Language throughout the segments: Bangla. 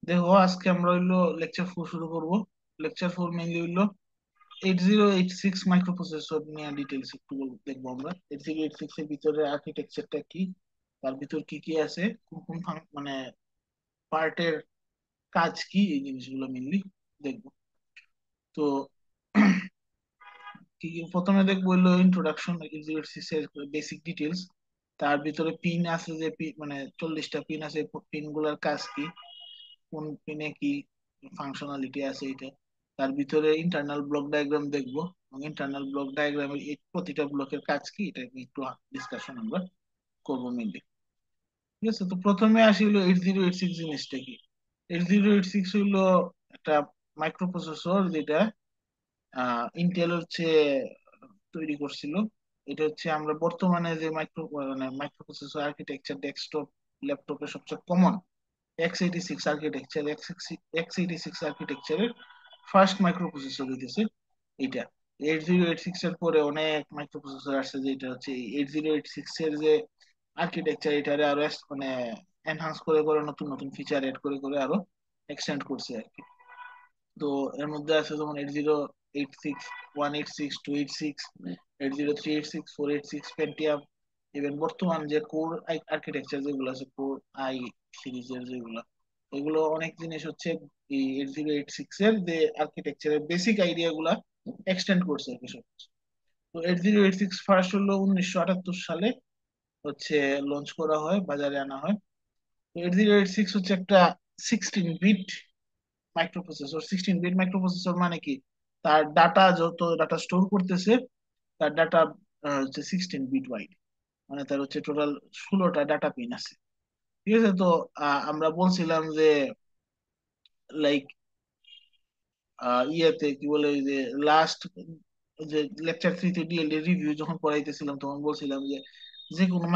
দেখো, আজকে আমরা হইলো লেকচার 4 শুরু করব। লেকচার 4 মেইনলি হইলো 8086 মাইক্রো প্রসেসর নিয়ে ডিটেইলস একটু দেখবো আমরা। 8086 এর ভিতরে আর্কিটেকচারটা কি, তার ভিতর কি কি আছে, কোন কোন মানে পার্টের কাজ কি, এই জিনিসগুলো মেইনলি দেখবো। তো কি কি প্রথমে দেখবো হইলো ইন্ট্রোডাকশন 8086 এর বেসিক ডিটেইলস। তার ভিতরে পিন আছে, যে মানে 40টা পিন আছে, পিন গুলার কাজ কি, কোন পিনে কি ফাংশনালিটি আছে এটা। তার ভিতরে ইন্টারনাল ব্লক ডায়াগ্রাম দেখবো, এবং ইন্টারনাল ব্লক ডায়াগ্রামের এই প্রতিটা ব্লকের কাজ কি, এটা নিয়ে একটু ডিসকাশন আমরা করবো মেনলি। ঠিক আছে, তো প্রথমে আসি হলো 8086 জিনিসটা কি। 8086 হইলো একটা মাইক্রো প্রসেসর, যেটা ইন্টেল হচ্ছে তৈরি করছিল। এটা হচ্ছে আমরা বর্তমানে যে মাইক্রো প্রসেসর আর্কিটেকচার ডেস্কটপ ল্যাপটপে সবচেয়ে কমন x86 আর্কিটেকচার, x86 আর্কিটেকচারের ফার্স্ট মাইক্রো প্রসেসর হইতেছে এইটা। 8086 এর পরে অনেক মাইক্রো প্রসেসর আসছে, যেটা হচ্ছে 8086 এর যে আর্কিটেকচার, এটারে আরো মানে এনহান্স করে করে নতুন নতুন ফিচার এড করে করে আরো এক্সটেন্ড করছে আর কি। তো এর মধ্যে আছে যেমন 8086, 186, 286, 80386, 486, পেন্টিয়াম। ইভেন বর্তমান যে কোর আর্কিটেকচার যেগুলো আছে, কোর আই সিরিজের যেগুলো, এগুলো অনেক জিনিস হচ্ছে এই 8086 এর যে আর্কিটেকচারের বেসিক আইডিয়া গুলা এক্সটেন্ড করছে আর কি সব কিছু। তো 8086 ফার্স্ট হলো 1978 সালে হচ্ছে লঞ্চ করা হয়, বাজারে আনা হয়। তো 8086 হচ্ছে একটা 16 বিট মাইক্রোপ্রসেসর। 16 বিট মাইক্রোপ্রসেসর মানে কি, তার ডাটা, যত ডাটা স্টোর করতেছে, তার ডাটা হচ্ছে 16 বিট ওয়াইড। মানে তার হচ্ছে টোটাল 16টা ডাটা পিন আছে। ঠিক আছে, তো আমরা বলছিলাম যে লাইক ইয়েতে কি বলে, ওই যে লাস্ট যে লেকচার 3 তে ডিএলডি রিভিউ যখন পড়াইতেছিলাম, তখন বলছিলাম যে যে কোনো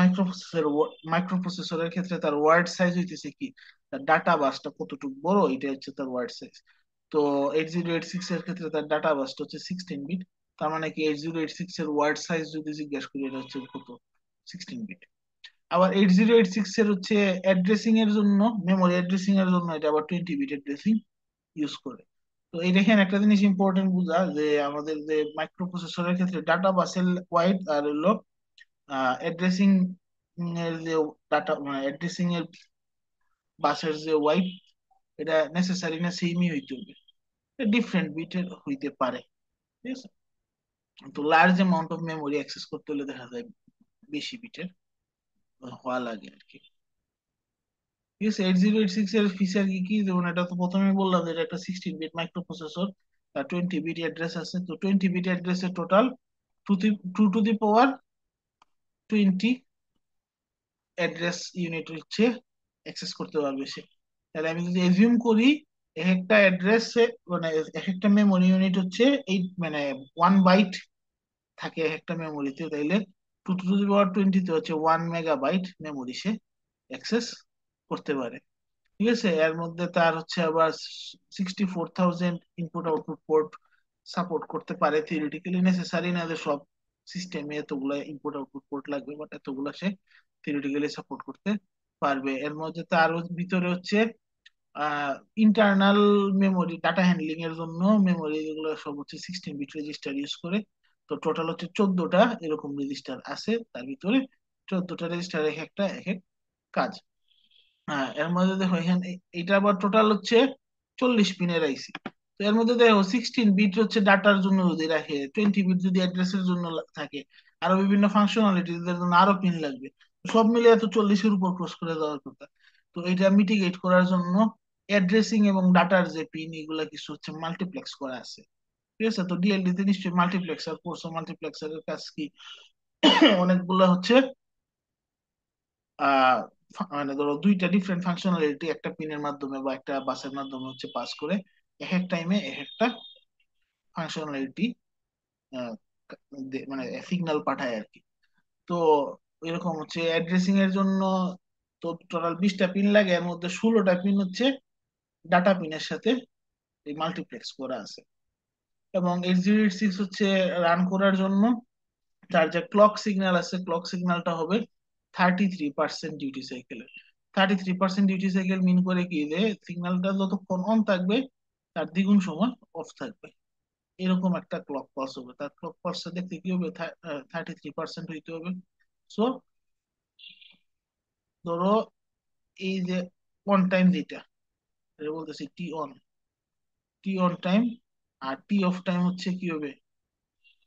মাইক্রোপ্রসেসরের ক্ষেত্রে তার ওয়ার্ড সাইজ হইতেছে কি, তার ডাটা বাসটা কতটুকু বড়, এটা হচ্ছে তার ওয়ার্ড সাইজ। তো 8086 এর ক্ষেত্রে তার ডাটা বাসটা হচ্ছে 16 বিট। তার মানে কি 8086 এর ওয়ার্ড সাইজ যদি জিজ্ঞেস করি, এটা হচ্ছে কত, 16 বিট। আবার 8086 এর হচ্ছে অ্যাড্রেসিং এর জন্য, মেমোরি অ্যাড্রেসিং এর জন্য এটা আবার 20 বিট অ্যাড্রেসিং ইউজ করে। তো এই দেখেন, একটা জিনিস ইম্পর্টেন্ট বুঝা, যে আমাদের যে মাইক্রো প্রসেসরের ক্ষেত্রে ডাটা বাসের ওয়াইড আর হলো অ্যাড্রেসিং এর যে ডাটা, মানে অ্যাড্রেসিং এর বাসের যে ওয়াইড, এটা নেসেসারি না সেমই হইতে হবে, ডিফারেন্ট বিটের হইতে পারে। ঠিক আছে, তো large amount of memory access করতে হলে দেখা যায় বেশি বিটের হওয়া লাগে আর কি। ঠিক আছে, 8086 এর ফিচার কি কি, যেমন এটা তো প্রথমে বললাম যে এটা একটা 16 বিট মাইক্রো প্রসেসর, তার 20 বিট অ্যাড্রেস আছে। তো 20 বিট অ্যাড্রেসের total two to the power 20 address unit হচ্ছে অ্যাক্সেস করতে পারবে সে। তাহলে আমি যদি এজিউম করি, এক একটা অ্যাড্রেসে, মানে এক একটা মেমোরি ইউনিট হচ্ছে এই মানে 1 বাইট থাকে এক একটা মেমোরিতে, তাইলে 2 টু দি পাওয়ার 20 তে হচ্ছে 1 মেগাবাইট মেমোরি সে অ্যাক্সেস করতে পারে। ঠিক আছে, এর মধ্যে তার হচ্ছে আবার 64,000 ইনপুট আউটপুট পোর্ট সাপোর্ট করতে পারে। থিওরিটিক্যালি নেসেসারি না যে সব সিস্টেমে এতগুলা ইনপুট আউটপুট পোর্ট লাগবে, বাট এতগুলা সে থিওরিটিক্যালি সাপোর্ট করতে পারবে। এর মধ্যে তার ভিতরে হচ্ছে ইন্টারনাল মেমোরি ডাটা হ্যান্ডলিং এর জন্য মেমোরি, যেগুলো সব হচ্ছে 16 বিট রেজিস্টার ইউজ করে। তো টোটাল হচ্ছে 14টা এরকম রেজিস্টার আছে তার ভিতরে। 14টা রেজিস্টার এক একটা এক এক কাজ। হ্যাঁ, এর মধ্যে দেখো এখানে এটা আবার টোটাল হচ্ছে 40 পিনের আইসি। তো এর মধ্যে দেখো 16 বিট হচ্ছে ডাটার জন্য যদি রাখে, 20 বিট যদি অ্যাড্রেসের জন্য থাকে, আরো বিভিন্ন ফাংশনালিটির জন্য আরো পিন লাগবে। সব মিলে এত 40-এর উপর ক্রস করে যাওয়ার কথা। তো এটা মিটিগেট করার জন্য অ্যাড্রেসিং এবং ডাটার যে পিন, এগুলা কিছু হচ্ছে মাল্টিপ্লেক্স করা আছে। ঠিক আছে, তো ডিএলডি তে নিশ্চয়ই মাল্টিপ্লেক্সার কোর্স, মাল্টিপ্লেক্সারের কাজ কি, অনেকগুলা হচ্ছে আহ মানে ধরো দুইটা ডিফারেন্ট ফাংশনালিটি একটা পিনের মাধ্যমে বা একটা বাসের মাধ্যমে হচ্ছে পাস করে, এক এক টাইমে এক একটা ফাংশনালিটি মানে সিগন্যাল পাঠায় আর কি। তো এরকম হচ্ছে অ্যাড্রেসিং এর জন্য। তো টোটাল 20টা পিন লাগে, এর মধ্যে 16টা পিন হচ্ছে ডাটা পিনের সাথে এই মাল্টিপ্লেক্স করা আছে। এবং 8086 হচ্ছে রান করার জন্য তার যে ক্লক সিগন্যাল আছে, ক্লক সিগন্যালটা হবে 33% ডিউটি সাইকেলের। 33% ডিউটি সাইকেল মিন করে কি, যে সিগন্যালটা যতক্ষণ অন থাকবে তার দ্বিগুণ সময় অফ থাকবে। এরকম একটা ক্লক পালস হবে, তার ক্লক পালসটা দেখতে কি হবে, 33% হইতে হবে। সো ধরো এই যে অন টাইম যেটা, এটা বলতেছি T on, T on time, আর টি অফ টাইম হচ্ছে কি হবে,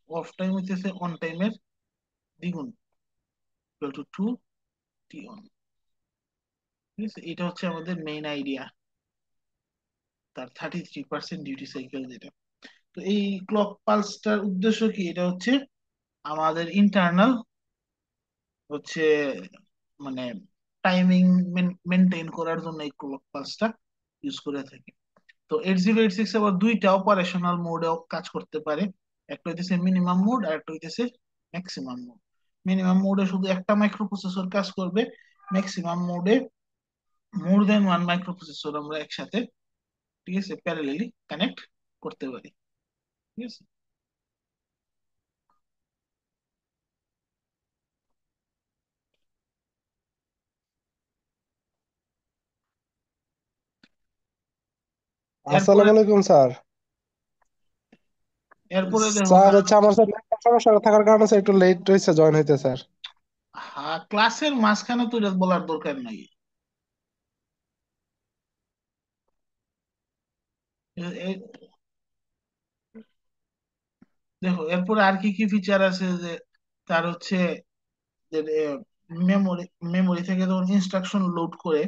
অফ টাইম হইতেছে অন টাইমের দ্বিগুণ, ইকুয়াল টু 2 টি অন। ঠিক আছে, এটা হচ্ছে আমাদের মেইন আইডিয়া, তার 33% ডিউটি সাইকেল যেটা। তো এই ক্লক পালসটার উদ্দেশ্য কি, এটা হচ্ছে আমাদের ইন্টারনাল হচ্ছে মানে টাইমিং মেনটেন করার জন্য এই ক্লক পালসটা ইউজ করে থাকি। তো 8086 আবার দুইটা অপারেশনাল মোডেও কাজ করতে পারে, একটা হইতেছে মিনিমাম মোড আর একটা হইতেছে ম্যাক্সিমাম মোড। মিনিমাম মোডে শুধু একটা মাইক্রো প্রসেসর কাজ করবে, ম্যাক্সিমাম মোডে মোর দেন ওয়ান মাইক্রো প্রসেসর আমরা একসাথে, ঠিক আছে, প্যারালালি কানেক্ট করতে পারি। ঠিক আছে, এরপরে আসসালামু আলাইকুম স্যার। এরপরে দেখো স্যার কারণ, হচ্ছে আমার স্যার নেটওয়ার্ক সমস্যা থাকার কারণে স্যার একটু লেট হয়েছে জয়েন হইতে স্যার। হ্যাঁ, ক্লাসের মাঝখানে তো এটা বলার দরকার নাই। এ- এ- দেখো এরপরে আর কি কি ফিচার আছে, যে তার হচ্ছে মেমোরি, মেমোরি থেকে যখন ইনস্ট্রাকশন লোড করে,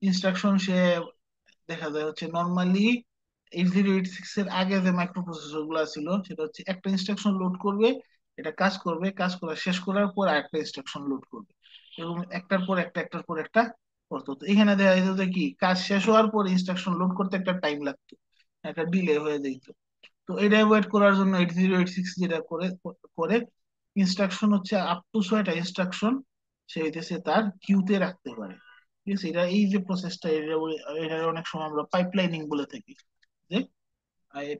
ইনস্ট্রাকশন সে দেখা যায় হচ্ছে নর্মালি 8086 এর আগে যে মাইক্রো প্রসেসর গুলো ছিল, সেটা হচ্ছে একটা ইনস্ট্রাকশন লোড করবে, এটা কাজ করবে, কাজ করা শেষ করার পর আরেকটা ইনস্ট্রাকশন লোড করবে, এবং একটার পর একটা একটার পর একটা করতো। তো এখানে দেখা যেত যে কি, কাজ শেষ হওয়ার পর ইনস্ট্রাকশন লোড করতে একটা টাইম লাগতো, একটা ডিলে হয়ে যেত। তো এটা অ্যাভয়েড করার জন্য 8086 যেটা করে করে ইনস্ট্রাকশন হচ্ছে আপ টু 6টা ইনস্ট্রাকশন সে হইতেছে তার কিউতে রাখতে পারে। ঠিক আছে, এটা এই যে প্রসেসটা, এটা অনেক সময় আমরা পাইপলাইনিং বলে থাকি, যে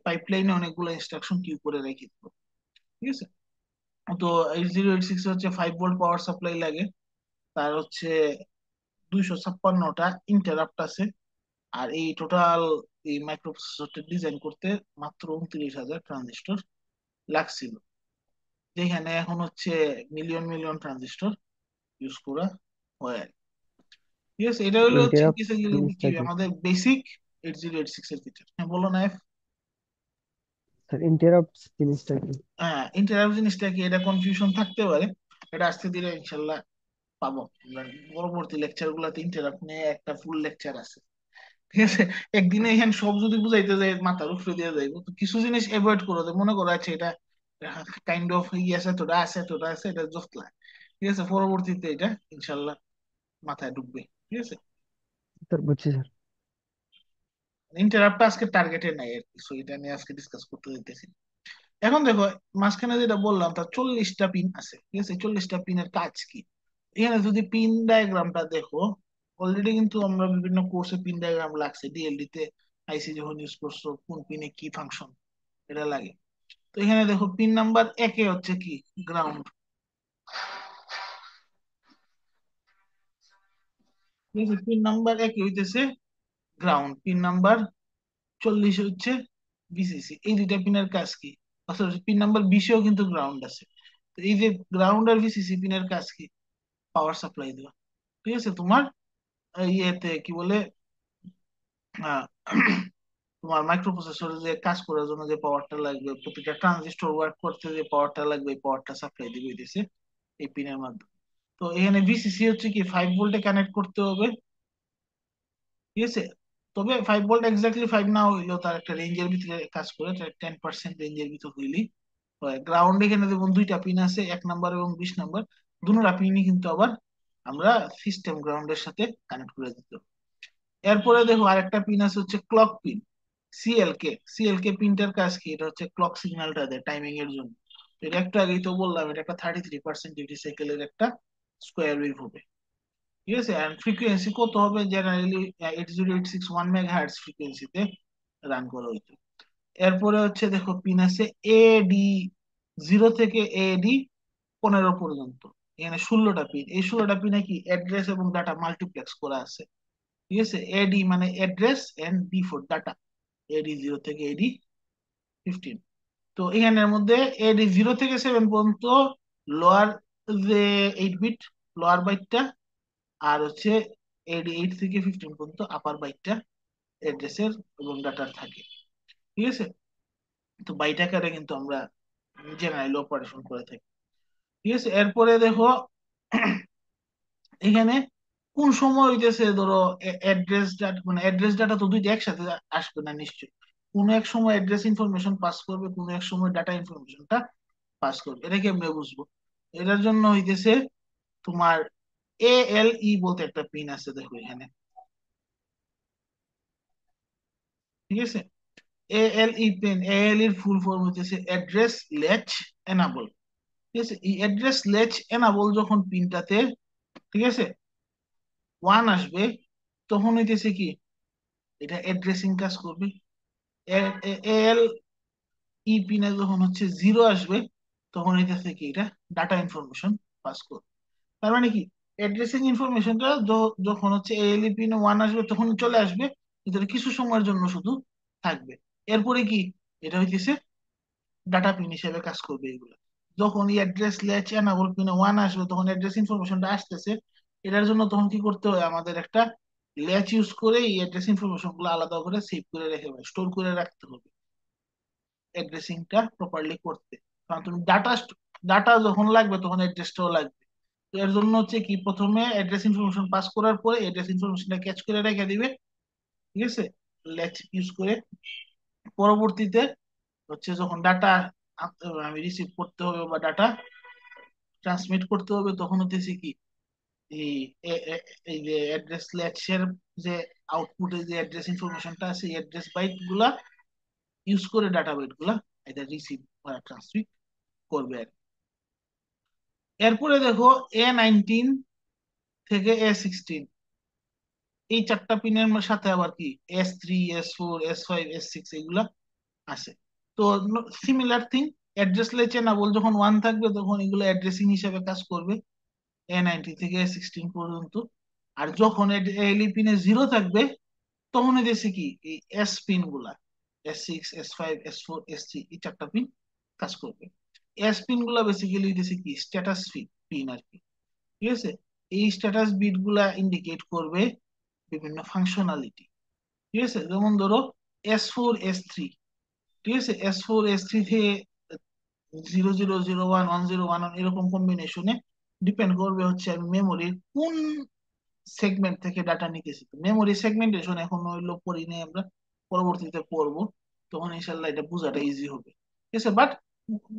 পাইপলাইনে অনেকগুলো ইনস্ট্রাকশন কিউ করে রেখে দিবো। ঠিক আছে, তো 8086 হচ্ছে 5 ভোল্ট পাওয়ার সাপ্লাই লাগে, তার হচ্ছে 256টা ইন্টারাপ্ট আছে, আর এই টোটাল এই মাইক্রোপ্রসেসরটা ডিজাইন করতে মাত্র 29,000 ট্রানজিস্টর লাগছিল, যেখানে এখন হচ্ছে মিলিয়ন মিলিয়ন ট্রানজিস্টর ইউজ করা হয় আর কি। ঠিক আছে, এটা হলো হচ্ছে ইন্টারাপ্ট কি জিনিসটা কি? আমাদের বেসিক 8086 এর ফিচার। হ্যাঁ বলো না। স্যার ইন্টারাপ্ট জিনিসটা কি? হ্যাঁ, ইন্টারাপ্ট জিনিসটা কি, এটা কনফিউশন থাকতে পারে, এটা আজকে দিলে ইনশাল্লাহ পাবো আমরা। পরবর্তী লেকচার গুলাতে ইন্টারাপ্ট নিয়ে একটা ফুল লেকচার আছে। ঠিক আছে, একদিনে এখানে সব যদি বুঝাইতে যায় মাথার উপরে দিয়ে যাইবো, তো কিছু জিনিস অ্যাভয়েড করো, যে মনে করো আচ্ছা এটা কাইন্ড অফ ই আছে, তোটা আছে, তোটা আছে, এটা জোতলা। ঠিক আছে, পরবর্তীতে এটা ইনশাল্লাহ মাথায় ঢুকবে। ঠিক আছে, স্যার বুঝছি স্যার। ইন্টারাপ্ট আজকে টার্গেটে নাই আর কি, সো এটা নিয়ে আজকে ডিসকাস করতে দিতেছি। এখন দেখো, মাঝখানে যেটা বললাম তার 40টা পিন আছে। ঠিক আছে, 40টা পিনের কাজ কি, এখানে যদি পিন ডায়াগ্রামটা দেখো, অলরেডি কিন্তু আমরা বিভিন্ন কোর্সে পিন ডায়াগ্রাম লাগছে, ডিএলডি তে আইসি যখন ইউজ করছো কোন পিনে কি ফাংশন এটা লাগে। তো এখানে দেখো পিন নাম্বার একে হচ্ছে কি, গ্রাউন্ড। ঠিক আছে, পিন নাম্বার একে হইতেছে গ্রাউন্ড, পিন নাম্বার 40 হচ্ছে ভিসিসি। এই দুইটা পিনের কাজ কি, অথবা পিন নাম্বার 20এও কিন্তু গ্রাউন্ড আছে। তো এই যে গ্রাউন্ড আর ভিসিসি পিনের কাজ কি, পাওয়ার সাপ্লাই দেওয়া। ঠিক আছে, তোমার ইয়েতে কি বলে, আহ, তোমার মাইক্রো প্রসেসরে যে কাজ করার জন্য যে পাওয়ারটা লাগবে, প্রতিটা ট্রানজিস্টর ওয়ার্ক করতে যে পাওয়ারটা লাগবে, এই পাওয়ারটা সাপ্লাই দিবে দিছে এই পিনের মাধ্যমে। তো এখানে ভিসিসি হচ্ছে কি 5 ভোল্টে কানেক্ট করতে হবে। ঠিক আছে, তবে 5 ভোল্ট এক্স্যাক্টলি 5 না হইলেও তার একটা রেঞ্জের ভিতরে কাজ করে, 10% রেঞ্জের ভিতর হইলেই হয়। গ্রাউন্ড এখানে যেমন দুইটা পিন আছে, 1 নাম্বার এবং 20 নাম্বার, দুটোটা পিনই কিন্তু আবার আমরা সিস্টেম গ্রাউন্ডের সাথে কানেক্ট করে দিতে হবে। এরপরে দেখো আরেকটা পিন আছে হচ্ছে ক্লক পিন, সিএলকে। সিএলকে পিনটার কাজ কি, এটা হচ্ছে ক্লক সিগন্যালটা দেয় টাইমিং এর জন্য। তো এটা একটু আগেই তো বললাম, এটা একটা 33% ডিউটি সাইকেলের একটা স্কোয়ার ওয়েভ হবে। ঠিক আছে, এন্ড ফ্রিকোয়েন্সি কত হবে, জেনারেলি 80861 মেগাহার্টজ ফ্রিকোয়েন্সিতে রান করা হইতো। এরপরে হচ্ছে দেখো পিন আছে এডি 0 থেকে এডি 15 পর্যন্ত। এখানে 16টা পিন, এই 16টা পিনে কি অ্যাড্রেস এবং ডাটা মাল্টিপ্লেক্স করা আছে। ঠিক আছে, এডি মানে address, and D for data, AD 0 থেকে এডি 15। তো এখানের মধ্যে এডি 0 থেকে 7 পর্যন্ত লোয়ার, যে 8 বিট লোয়ার বাইটটা, আর হচ্ছে এডি 8 থেকে 15 পর্যন্ত আপার বাইটটা অ্যাড্রেসের এবং ডাটার থাকে। ঠিক আছে, তো বাইট আকারে কিন্তু আমরা জেনারেল অপারেশন করে থাকি। ঠিক আছে, এরপরে দেখো এখানে কোন সময় হইতেছে ধরো অ্যাড্রেস ডাটা, মানে অ্যাড্রেস ডাটা তো দুইটা একসাথে আসবে না নিশ্চয়ই। কোন এক সময় অ্যাড্রেস ইনফরমেশন পাস করবে, কোন এক সময় ডাটা ইনফরমেশনটা পাস করবে, এটা কেমনে বুঝবো? এটার জন্য হইতেছে তোমার ALE বলতে একটা পিন আছে, দেখো এখানে। ঠিক আছে, ALE পিন, ALE এর ফুল ফর্ম হইতেছে অ্যাড্রেস লেচ এনাবল। ঠিক আছে, এই অ্যাড্রেস লেচ এনাবল যখন পিনটাতে, ঠিক আছে, 1 আসবে, তখন হইতেছে কি এটা অ্যাড্রেসিং কাজ করবে। এল ই পিনে যখন হচ্ছে 0 আসবে, তখন হইতেছে কি এটা ডাটা ইনফরমেশন পাস করবে। তার মানে কি অ্যাড্রেসিং ইনফরমেশনটা যখন হচ্ছে এএলই পিনে 1 আসবে তখন চলে আসবে, কিন্তু এটা কিছু সময়ের জন্য শুধু থাকবে। এরপরে কি এটা হইতেছে ডাটা পিন হিসেবে কাজ করবে এগুলো। যখন এই অ্যাড্রেস ল্যাচ এনাবল পিনে 1 আসবে, তখন অ্যাড্রেস ইনফরমেশনটা আসতেছে, এটার জন্য তখন কি করতে হয় আমাদের একটা ল্যাচ ইউজ করে এই অ্যাড্রেস ইনফরমেশন গুলো আলাদা করে সেভ করে রেখে স্টোর করে রাখতে হবে অ্যাড্রেসিংটা প্রপারলি করতে। কারণ তুমি ডাটা যখন লাগবে তখন অ্যাড্রেসটাও লাগবে। তো এর জন্য হচ্ছে কি প্রথমে অ্যাড্রেস ইনফরমেশন পাস করার পরে অ্যাড্রেস ইনফরমেশনটা ক্যাচ করে রেখে দিবে। ঠিক আছে, ল্যাচ ইউজ করে। পরবর্তীতে হচ্ছে যখন ডাটা আমি রিসিভ করতে হবে বা ডাটা ট্রান্সমিট করতে হবে, তখন হতেছে কি এই এই যে অ্যাড্রেস ল্যাচের যে আউটপুটে যে অ্যাড্রেস ইনফরমেশনটা আছে, এই অ্যাড্রেস বাইট গুলা ইউজ করে ডাটা বাইট গুলা এটা রিসিভ বা ট্রান্সমিট করবে আর কি। এরপরে দেখো A19 থেকে A16, এই 4টা পিনের সাথে আবার কি S3 S4 S5 S6 এগুলা আছে। তো সিমিলার থিং, অ্যাড্রেস লেচে না বল যখন 1 থাকবে তখন এগুলো অ্যাড্রেসিং হিসেবে কাজ করবে A19 থেকে A16 পর্যন্ত। আর যখন এলই পিনে 0 থাকবে, তখন এদেশে কি এই এস পিন গুলা S6 S5 S4 S3 এই 4টা পিন কাজ করবে। এস পিন গুলা বেসিক্যালি দিতেছে কি স্ট্যাটাস পিন আর কি। ঠিক আছে, এই স্ট্যাটাস বিট গুলা ইন্ডিকেট করবে বিভিন্ন ফাংশনালিটি। ঠিক আছে, যেমন ধরো S4 S3, ঠিক আছে, S4 S3 থেকে 0001 1011 এরকম কম্বিনেশনে ডিপেন্ড করবে হচ্ছে আমি মেমোরির কোন সেগমেন্ট থেকে ডাটা নিতেছি। মেমোরি সেগমেন্টেশন এখন হইলো পড়ি নাই আমরা, পরবর্তীতে পড়বো, তখন ইনশাল্লাহ এটা বোঝাটা ইজি হবে। ঠিক আছে, বাট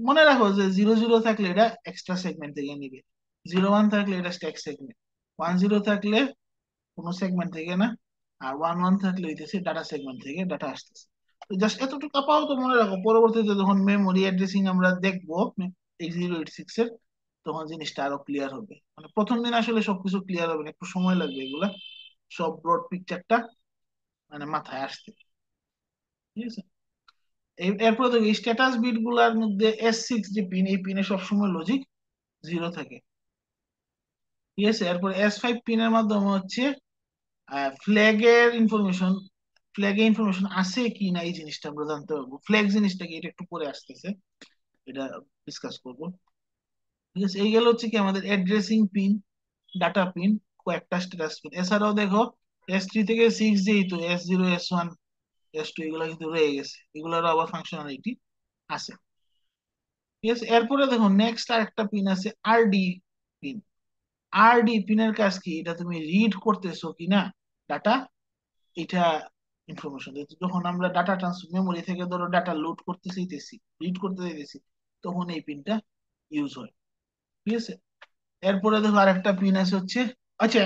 মনে রাখো যে 00 থাকলে এটা এক্সট্রা সেগমেন্ট থেকে নিবে, 01 থাকলে এটা স্ট্যাক সেগমেন্ট, 10 থাকলে কোনো সেগমেন্ট থেকে না, আর 11 থাকলে হইতেছে ডাটা সেগমেন্ট থেকে ডাটা আসতেছে। তো জাস্ট এতটুকু আপাতত মনে রাখো, পরবর্তীতে যখন মেমোরি অ্যাড্রেসিং আমরা দেখবো 8086 এর, তখন জিনিসটা আরো ক্লিয়ার হবে। মানে প্রথম দিন আসলে সবকিছু ক্লিয়ার হবে না, একটু সময় লাগবে এগুলা সব ব্রড পিকচারটা মানে মাথায় আসতে। ঠিক আছে, এরপরে দেখো স্ট্যাটাস বিট গুলার মধ্যে S6 যে পিন, এই পিনে সবসময় লজিক 0 থাকে। ঠিক আছে, এরপরে S5 পিনের মাধ্যমে হচ্ছে ফ্ল্যাগের ইনফরমেশন, ফ্ল্যাগে ইনফরমেশন আছে কি না এই জিনিসটা আমরা জানতে পারবো। ফ্ল্যাগ জিনিসটা কি এটা একটু পরে আসতেছে, এটা ডিসকাস করবো। ঠিক আছে, এই গেল হচ্ছে কি আমাদের অ্যাড্রেসিং পিন, ডাটা পিন, কয়েকটা স্ট্যাটাস পিন। এছাড়াও দেখো S3 থেকে 6 যেহেতু S0 S1 S2 এগুলো কিন্তু রয়ে গেছে, এগুলোরও আবার ফাংশনালিটি আছে। ঠিক আছে, এরপরে দেখো নেক্সট আর একটা পিন আছে আরডি পিন। আরডি পিনের কাজ কি, এটা তুমি রিড করতেছো কিনা ডাটা, এটা ইনফরমেশন দিতে। যখন আমরা ডাটা মেমোরি থেকে ধরো ডাটা লোড করতে চাইতেছি, রিড করতে চাইতেছি, তখন এই পিনটা ইউজ হয়। ঠিক আছে, এরপরে দেখো আরেকটা পিন আছে হচ্ছে, আচ্ছা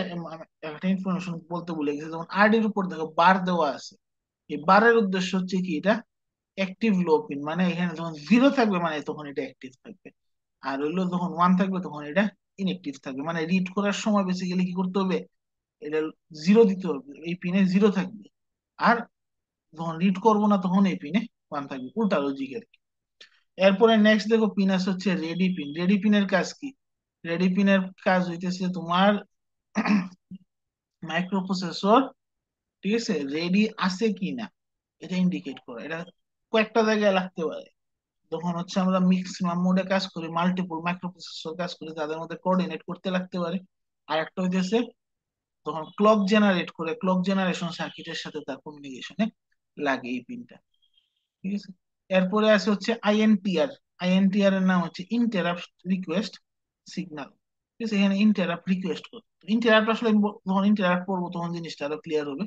একটা ইনফরমেশন বলতে ভুলে গেছি, যেমন আরডির উপর দেখো বার দেওয়া আছে, এই বারের উদ্দেশ্য হচ্ছে কি এটা অ্যাক্টিভ লো পিন, মানে এখানে যখন 0 থাকবে মানে তখন এটা অ্যাক্টিভ থাকবে, আর হইলো যখন 1 থাকবে তখন এটা ইনঅ্যাক্টিভ থাকবে। মানে রিড করার সময় বেসিক্যালি কি করতে হবে, এটা 0 দিতে হবে, এই পিনে 0 থাকবে, আর যখন রিড করবো না তখন এই পিনে 1 থাকবে, উল্টা লজিক আর কি। এরপরে নেক্সট দেখো পিন আছে হচ্ছে রেডি পিন। রেডি পিনের কাজ কি, রেডি পিনের কাজ হইতেছে তোমার মাইক্রোপ্রসেসর, ঠিক আছে, রেডি আছে কি না এটা ইন্ডিকেট করে। এটা কয়েকটা জায়গায় লাগতে পারে। যখন হচ্ছে আমরা ম্যাক্সিমাম মোডে কাজ করি, মাল্টিপল মাইক্রোপ্রসেসর কাজ করি, তাদের মধ্যে কোঅর্ডিনেট করতে লাগতে পারে। আর একটা হইতেছে তখন ক্লক জেনারেট করে, ক্লক জেনারেশন সার্কিটের সাথে তার কমিউনিকেশনে লাগে এই পিনটা, ঠিক আছে। এরপরে আছে হচ্ছে আইএনটিআর। আইএনটিআর এর নাম হচ্ছে ইন্টারাপ্ট রিকোয়েস্ট সিগন্যাল, ঠিক আছে। এখানে ইন্টারাপ্ট রিকোয়েস্ট করতে, ইন্টারাপ্ট আসলে আমি যখন ইন্টারাপ্ট করবো তখন জিনিসটা আরো ক্লিয়ার হবে,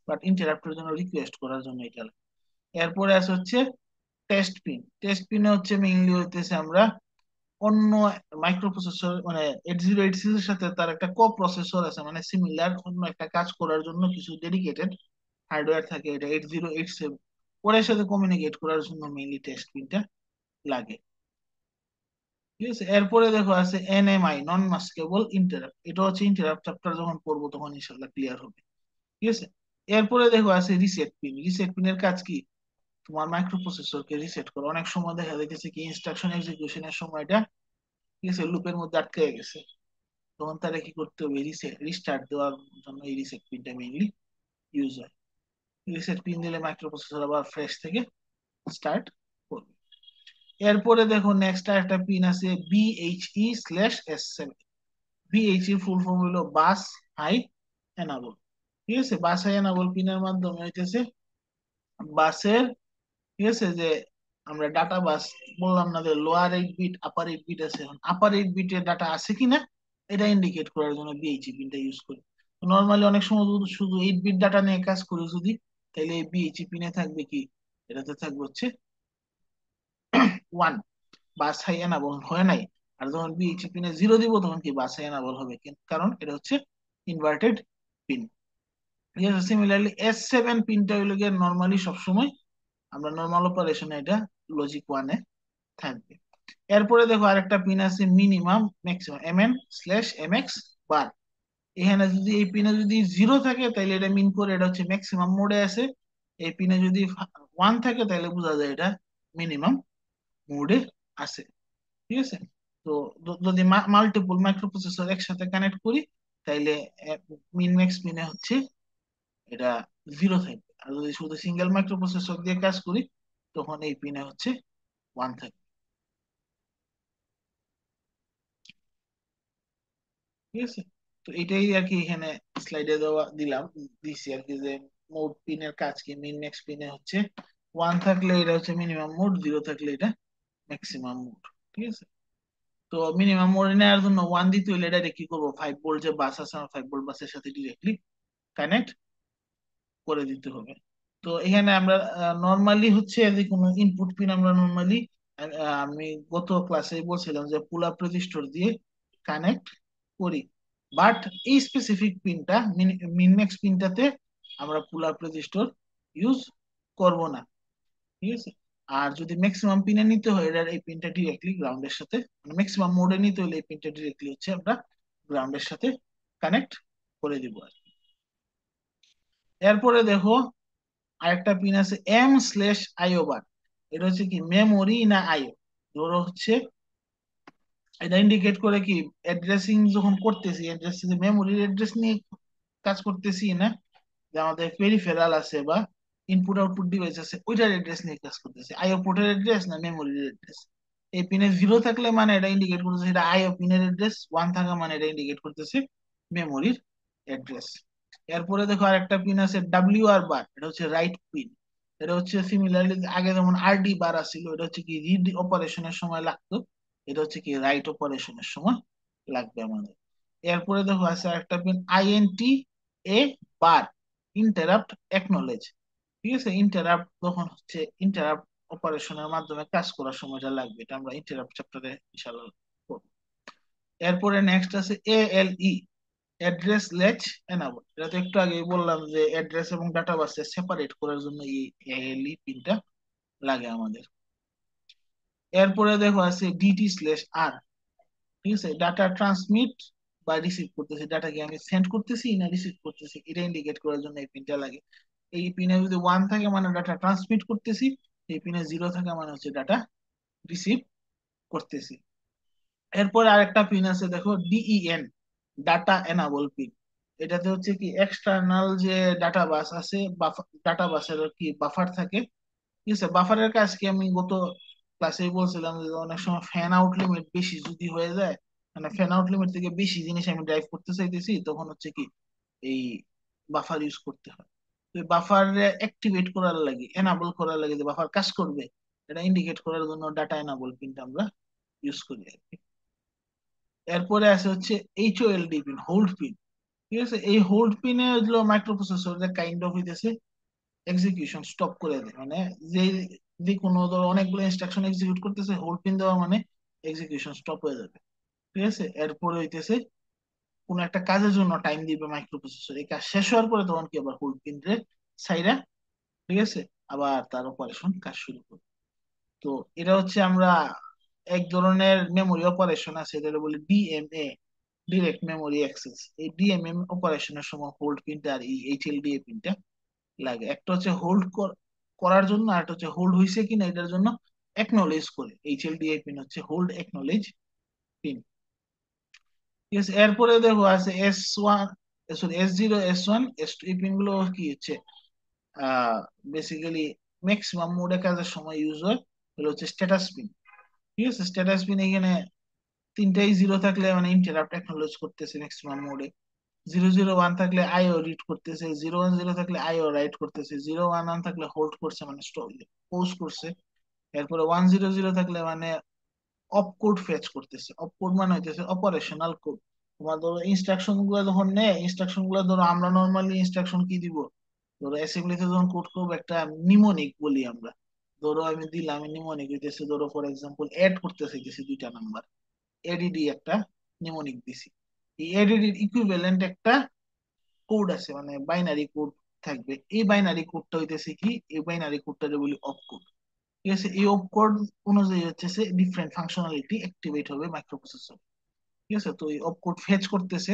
বাট ইন্টারাপ্টের জন্য রিকোয়েস্ট করার জন্য এটা লাগে। এরপরে আছে হচ্ছে টেস্ট পিন। টেস্ট পিনে হচ্ছে মেইনলি হইতেছে আমরা অন্য মাইক্রোপ্রসেসর মানে 8086 এর সাথে তার একটা কো প্রসেসর আছে, মানে সিমিলার অন্য একটা কাজ করার জন্য কিছু ডেডিকেটেড হার্ডওয়্যার থাকে, এটা 8087, ওর সাথে কমিউনিকেট করার জন্য মেইনলি টেস্ট পিনটা লাগে, ঠিক আছে। এরপরে দেখো আছে এনএমআই, নন মাস্কেবল ইন্টারাপ্ট। এটা হচ্ছে ইন্টারাপ্ট চ্যাপ্টার যখন পড়বো তখন ইনশাল্লাহ ক্লিয়ার হবে, ঠিক আছে। এরপরে দেখো আছে রিসেট পিন। রিসেট পিনের কাজ কি? তোমার মাইক্রোপ্রসেসরকে রিসেট করো। অনেক সময় দেখা যাচ্ছে কি ইনস্ট্রাকশন এক্সিকিউশনের সময়টা, ঠিক আছে, লুপের মধ্যে আটকে গেছে, তখন তারা কি করতে হবে, রিসেট রিস্টার্ট দেওয়ার জন্য এই রিসেট পিনটা মেইনলি ইউজ হয়। রিসেট পিন দিলে মাইক্রোপ্রসেসর আবার ফ্রেশ থেকে স্টার্ট করবে। এরপরে দেখো নেক্সট একটা পিন আছে BHE/S7। বিএইচই ফুল ফর্ম হলো বাস হাই এনাবল, ঠিক আছে। বাস হাই এনাবল পিনের মাধ্যমে হইতেছে বাসের, ঠিক আছে, যে আমরা ডাটা বাস বললাম না যে লোয়ার 8 বিট আপার 8 বিট আছে, এখন আপার 8 বিটের ডাটা আছে কিনা এটা ইন্ডিকেট করার জন্য বিএইচই পিনটা ইউজ করি। নর্মালি অনেক সময় শুধু শুধু 8 বিট ডাটা নিয়ে কাজ করি যদি, তাহলে এই বিএইচই পিনে থাকবে কি, এটাতে থাকবে হচ্ছে 1, বাস হাই এনাবল হয় নাই। আর যখন বিএইচই পিনে 0 দিব তখন কি বাস হাই এনাবল হবে, কারণ এটা হচ্ছে ইনভার্টেড পিন। ঠিক আছে। সিমিলারলি S7 পিনটা হইলো গিয়ে নর্মালি সবসময় আমরা নর্মাল অপারেশনে এটা লজিক 1-এ থাকবে। এরপরে দেখো আরেকটা পিন আছে মিনিমাম ম্যাক্সিমাম, MN/MX বার। এখানে যদি এই পিনে যদি 0 থাকে তাহলে এটা মিন করে এটা হচ্ছে ম্যাক্সিমাম মোডে আছে। এই পিনে যদি 1 থাকে তাহলে বোঝা যায় এটা মিনিমাম মোডে আছে, ঠিক আছে। তো যদি মাল্টিপল মাইক্রোপ্রসেসর একসাথে কানেক্ট করি তাইলে মিন ম্যাক্স পিনে হচ্ছে এটা 0 থাকবে। আর যদি শুধু সিঙ্গেল মাইক্রোপ্রসেসর দিয়ে কাজ করি তখন এই পিনে হচ্ছে 1 থাকবে, ঠিক আছে। তো এটাই আর কি এখানে স্লাইডে দেওয়া দিলাম, দিছি আর কি, যে মোড পিনের কাজ কি। মিন ম্যাক্স পিনে হচ্ছে 1 থাকলে এটা হচ্ছে মিনিমাম মোড, 0 থাকলে এটা ম্যাক্সিমাম মোড, ঠিক আছে। তো মিনিমাম মোড নেওয়ার জন্য 1 দিতে হলে এটা কি করবো, 5 ভোল্ট যে বাস আছে আমার 5 ভোল্ট বাসের সাথে ডিরেক্টলি কানেক্ট করে দিতে হবে। তো এখানে আমরা নর্মালি হচ্ছে যে কোনো ইনপুট পিন আমরা নর্মালি, আমি গত ক্লাসে বলছিলাম যে পুল আপ রেজিস্টার দিয়ে কানেক্ট করি, বাট এই স্পেসিফিক পিনটা মিনম্যাক্স পিনটাতে আমরা পুল আপ রেজিস্টার ইউজ করব না, ঠিক আছে। আর যদি ম্যাক্সিমাম পিনে নিতে হয় এটার এই পিনটা ডিরেক্টলি গ্রাউন্ডের সাথে, মানে ম্যাক্সিমাম মোডে নিতে হলে এই পিনটা ডিরেক্টলি হচ্ছে আমরা গ্রাউন্ডের সাথে কানেক্ট করে দিব আর কি। এরপরে দেখো আরেকটা পিন আছে M/IO বার। এটা হচ্ছে কি মেমোরি না আইও, ধরো হচ্ছে এটা ইন্ডিকেট করে কি অ্যাড্রেসিং যখন করতেছি, অ্যাড্রেস মেমোরির অ্যাড্রেস নিয়ে কাজ করতেছি না, যে আমাদের পেরিফেরাল আছে বা ইনপুট আউটপুট ডিভাইস আছে ওইটার অ্যাড্রেস নিয়ে কাজ করতেছে, আইও পোর্টের অ্যাড্রেস না মেমোরির অ্যাড্রেস। এই পিনে 0 থাকলে মানে এটা ইন্ডিকেট করতেছে এটা আইও পিনের অ্যাড্রেস, 1 থাকা মানে এটা ইন্ডিকেট করতেছে মেমোরির অ্যাড্রেস। এরপরে দেখো আরেকটা পিন আছে WR বার। এটা হচ্ছে রাইট পিন। এটা হচ্ছে সিমিলারলি আগে যেমন RD বার আছিল, এটা হচ্ছে কি রিড অপারেশনের সময় লাগতো, এটা হচ্ছে কি রাইট অপারেশনের সময় লাগবে আমাদের। এরপরে দেখো আছে আরেকটা পিন INTA বার, ইন্টারাপ্ট একনলেজ, ঠিক আছে। ইন্টারাপ্ট যখন হচ্ছে ইন্টারাপ্ট অপারেশনের মাধ্যমে কাজ করার সময়টা লাগবে, এটা আমরা ইন্টারাপ্ট চ্যাপ্টারে ইনশাআল্লাহ পড়বো। এরপরে নেক্সট আছে ALE, অ্যাড্রেস লেচ এনাবল। এটা তো একটু আগেই বললাম যে অ্যাড্রেস এবং ডাটা বাসে সেপারেট করার জন্য এই ALE পিনটা লাগে আমাদের। এরপরে দেখো আছে DT/R, ঠিক আছে। ডাটা ট্রান্সমিট বা রিসিভ করতেছি, ডাটাকে আমি সেন্ড করতেছি না রিসিভ করতেছি এটা ইন্ডিকেট করার জন্য এই পিনটা লাগে। এই পিনে যদি 1 থাকে মানে ডাটা ট্রান্সমিট করতেছি, এই পিনে 0 থাকে মানে হচ্ছে ডাটা রিসিভ করতেছি। এরপর আরেকটা পিন আছে দেখো, ডিইএন, ডাটা এনাবল পিন। এটাতে হচ্ছে কি এক্সটার্নাল যে ডাটা বাস আছে, ডাটা বাসের কি বাফার থাকে, ঠিক আছে। বাফারের কাজ কি, আমি গত ক্লাসে বলছিলাম যে অনেক সময় ফ্যান আউট লিমিট বেশি যদি হয়ে যায়, মানে ফ্যান আউট লিমিট থেকে বেশি জিনিস আমি ড্রাইভ করতে চাইতেছি, তখন হচ্ছে কি এই বাফার ইউজ করতে হয়। তো বাফার অ্যাক্টিভেট করার লাগে, এনাবল করার লাগে, যে বাফার কাজ করবে এটা ইন্ডিকেট করার জন্য ডাটা এনাবল পিনটা আমরা ইউজ করি আর কি। এরপরে আছে হচ্ছে এইচওএলডি পিন, হোল্ড পিন, ঠিক আছে। এই হোল্ড পিনে হলো মাইক্রোপ্রসেসর যে কাইন্ড অফ হইতেছে এক্সিকিউশন স্টপ করে দেয়, মানে যে যে কোনো ধরো অনেকগুলো ইনস্ট্রাকশন এক্সিকিউট করতেছে, হোল্ড পিন দেওয়া মানে এক্সিকিউশন স্টপ হয়ে যাবে, ঠিক আছে। এরপরে হইতেছে কোনো একটা কাজের জন্য টাইম দিবে মাইক্রোপ্রসেসর, এই কাজ শেষ হওয়ার পরে তখন কি আবার হোল্ড পিন রে ছাইরা, ঠিক আছে, আবার তার অপারেশন কাজ শুরু করবে। তো এটা হচ্ছে আমরা এক ধরনের মেমোরি অপারেশন আছে, এটা বলে ডিএমএ, ডিরেক্ট মেমোরি অ্যাক্সেস। এই ডিএমএ অপারেশনের সময় হোল্ড পিনটা আর এই এইচএলডিএ পিনটা লাগে। একটা হচ্ছে হোল্ড করার জন্য, আর একটা হচ্ছে হোল্ড হয়েছে কিনা এটার জন্য একনলেজ করে। এইচএলডিএ পিন হচ্ছে হোল্ড একনলেজ পিন, ঠিক আছে। এরপরে দেখো আছে S1, sorry S0, S1, S2, এই পিন গুলো কি হচ্ছে আহ বেসিক্যালি ম্যাক্সিমাম মোডে কাজের সময় ইউজ হয়। এগুলো হচ্ছে স্ট্যাটাস পিন, ঠিক আছে। স্ট্যাটাস পিন এখানে তিনটাই জিরো থাকলে মানে ইন্টারাপ্ট একনলেজ করতেছে ম্যাক্সিমাম মোডে, 001 থাকলে আইও রিড করতেছে, 010 থাকলে আইও রাইট করতেছে, 011 থাকলে হোল্ড করছে মানে পোজ করছে। এরপরে 100 থাকলে মানে অপকোড ফেচ করতেছে। অপকোড মানে হইতেছে অপারেশনাল কোড। তোমার ধরো ইনস্ট্রাকশন গুলো যখন নেয়, ইনস্ট্রাকশন গুলো ধরো আমরা নর্মালি ইনস্ট্রাকশন কি দিব, ধরো অ্যাসেম্বলিতে যখন কোড করবো একটা নিমোনিক বলি আমরা, ধরো আমি দিলাম নিমোনিক হইতেছে, ধরো ফর এক্সাম্পল এড করতে চাইতেছি দুইটা নাম্বার, এডিডি একটা নিমোনিক দিছি। এই এডিডির ইকুইভ্যালেন্ট একটা কোড আছে, মানে বাইনারি কোড থাকবে। এই বাইনারি কোডটা হইতেছে কি, এই বাইনারি কোডটা বলি অপকোড, ঠিক আছে। এই অপকোড অনুযায়ী হচ্ছে ডিফারেন্ট ফাংশনালিটি অ্যাক্টিভেট হবে মাইক্রোপ্রসেসর, ঠিক আছে। তো এই অপকোড ফেচ করতেছে,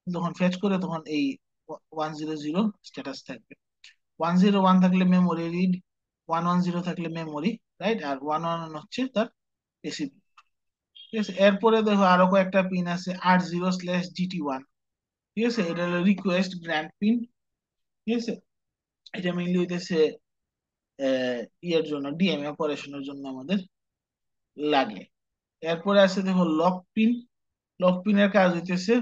যখন ফেচ করে তখন এই 100 স্ট্যাটাস থাকবে। 101 থাকলে মেমোরি রিড, 110 থাকলে মেমোরি রাইট, আর 111 হচ্ছে তার এসি, ঠিক আছে। এরপরে দেখো আরো কয়েকটা পিন আছে, R0/GT1, ঠিক আছে। এটা হলো রিকোয়েস্ট গ্র্যান্ট পিন, ঠিক আছে। এটা মেইনলি হইতেছে ইয়ের জন্য, ডিএমএ অপারেশনের জন্য আমাদের লাগে। এরপরে আছে দেখো লক পিন। লক পিনের কাজ হইতেছে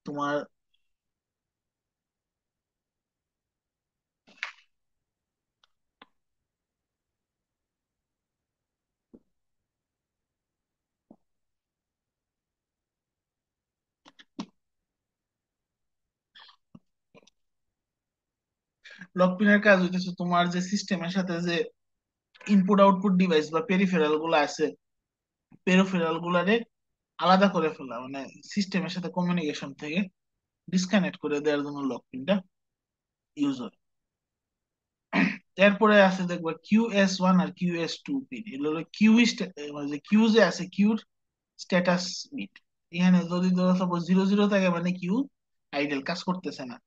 তোমার, লক পিনের কাজ হইতেছে তোমার যে সিস্টেমের সাথে যে ইনপুট আউটপুট ডিভাইস বা পেরিফেরাল গুলো আছে, পেরিফেরাল গুলারে আলাদা করে ফেলা, মানে সিস্টেমের সাথে কমিউনিকেশন থেকে ডিসকানেক্ট করে দেওয়ার জন্য লক পিনটা ইউজ হয়। এরপরে আছে দেখবা QS1 আর QS2 পিন। এগুলো হলো মানে যে কিউ যে আছে কিউর স্ট্যাটাস বিট। এখানে যদি ধরো সাপোজ 00 থাকে মানে কিউ আইডল, কাজ করতেছে না।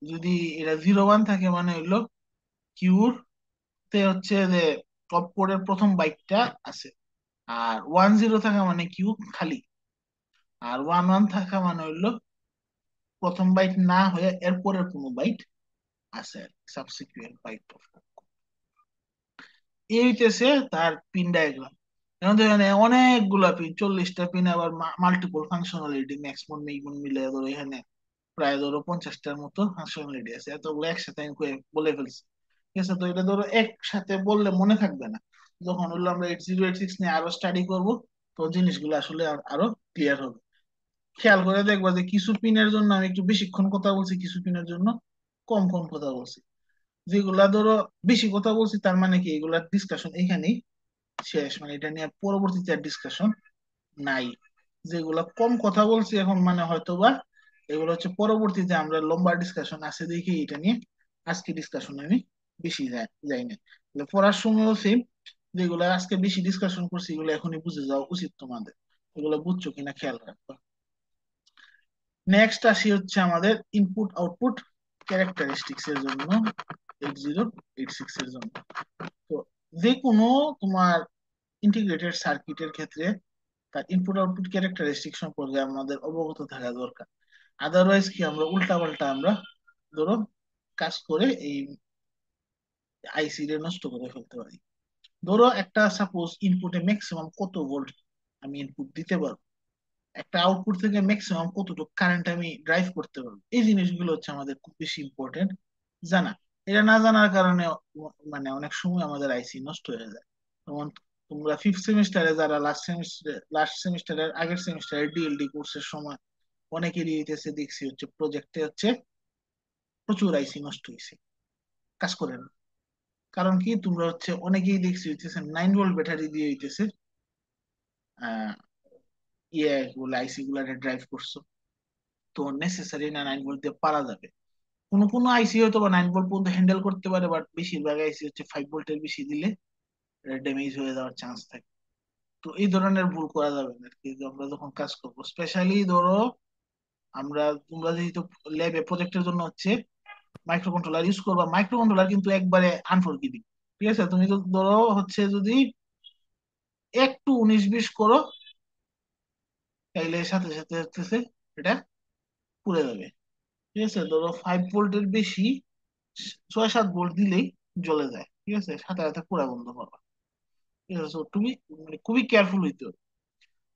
যদি এটা 01 থাকে মানে হইলো কিউর তে হচ্ছে যে টপ কোডের প্রথম বাইটটা আছে, আর 10 থাকা মানে কিউ খালি, আর 11 থাকা মানে হইলো প্রথম বাইট না হয়ে এরপরের কোনো বাইট আছে, সাবসিকুয়েন্ট বাইট। এই হইতেছে তার পিন ডায়াগ্রাম। এখন তো এখানে অনেকগুলা পিন, 40টা পিন, আবার মাল্টিপল ফাংশনালিটি, ম্যাক্স মোড মিন মোড মিলে ধরো এখানে প্রায় ধরো 50টার মতো ফাংশনালিটি আছে। এতগুলো একসাথে আমি বলে ফেলছি, ঠিক আছে। তো এটা ধরো একসাথে বললে মনে থাকবে না, যখন হলো আমরা 8086 নিয়ে আরো স্টাডি করব, তো জিনিসগুলো আসলে আরো ক্লিয়ার হবে। খেয়াল করে দেখবা যে কিছু পিনের জন্য আমি একটু বেশিক্ষণ কথা বলছি, কিছু পিনের জন্য কম কম কথা বলছি। যেগুলা ধরো বেশি কথা বলছি তার মানে কি এগুলার ডিসকাশন এখানেই শেষ, মানে এটা নিয়ে পরবর্তীতে আর ডিসকাশন নাই। যেগুলা কম কথা বলছি এখন মানে হয়তোবা এগুলো হচ্ছে পরবর্তীতে আমরা লম্বা ডিসকাশন আছে দেখি এটা নিয়ে আজকে ডিসকাশন আমি বেশি যাই না। তাহলে পড়ার সময়ও সেম, যেগুলো আজকে বেশি ডিসকাশন করছি এগুলো এখনই বুঝে যাওয়া উচিত তোমাদের, এগুলো বুঝছো কিনা খেয়াল রাখবা। নেক্সট আসি হচ্ছে আমাদের ইনপুট আউটপুট ক্যারেক্টারিস্টিক্স এর জন্য, 8086 এর জন্য। তো যে কোনো তোমার ইন্টিগ্রেটেড সার্কিটের ক্ষেত্রে তার ইনপুট আউটপুট ক্যারেক্টারিস্টিক সম্পর্কে আমাদের অবগত থাকা দরকার। আদারওয়াইজ কি আমরা উল্টা পাল্টা আমরা ধরো কাজ করে এই আইসি রে নষ্ট করে ফেলতে পারি। ধরো একটা সাপোজ ইনপুটে ম্যাক্সিমাম কত ভোল্ট আমি ইনপুট দিতে পারবো, একটা আউটপুট থেকে ম্যাক্সিমাম কতটুকু কারেন্ট আমি ড্রাইভ করতে পারবো, এই জিনিসগুলো হচ্ছে আমাদের খুব বেশি ইম্পর্টেন্ট জানা। এটা না জানার কারণে মানে অনেক সময় আমাদের আইসি নষ্ট হয়ে যায়। যেমন তোমরা ফিফথ সেমিস্টারে যারা লাস্ট সেমিস্টারের আগের সেমিস্টারের ডিএলডি কোর্সের সময় অনেকেরই হইতেছে দেখছি হচ্ছে প্রজেক্টে হচ্ছে প্রচুর আইসি নষ্ট হয়েছে, কাজ করে না। কারণ কি তোমরা হচ্ছে অনেকেই দেখছি হইতেছে 9 ভোল্ট ব্যাটারি দিয়ে হইতেছে আহ গুলো আইসি গুলারে ড্রাইভ করছো। তো নেসেসারি না 9 ভোল্ট দিয়ে পারা যাবে। কোনো কোনো আইসি হয়তো বা 9 ভোল্ট পর্যন্ত হ্যান্ডেল করতে পারে, বাট বেশিরভাগ আইসি হচ্ছে 5 ভোল্টের বেশি দিলে ড্যামেজ হয়ে যাওয়ার চান্স থাকে। তো এই ধরনের ভুল করা যাবে না আর কি, যে আমরা যখন কাজ করবো স্পেশালি ধরো আমরা, তোমরা যেহেতু ল্যাবে প্রজেক্টের জন্য হচ্ছে মাইক্রো কন্ট্রোলার ইউজ করবা, মাইক্রো কন্ট্রোলার কিন্তু একবারে আনফরগিভিং। ঠিক আছে, তুমি তো ধরো হচ্ছে যদি একটু 19-20 করো তাইলে সাথে সাথে হচ্ছে এটা পুড়ে যাবে। ঠিক আছে, ধরো 5 ভোল্টের বেশি 6-7 ভোল্ট দিলেই জ্বলে যায়। ঠিক আছে, সাথে সাথে পুরা বন্ধ করবা। ঠিক আছে, so তুমি মানে খুবই কেয়ারফুল হইতে হবে।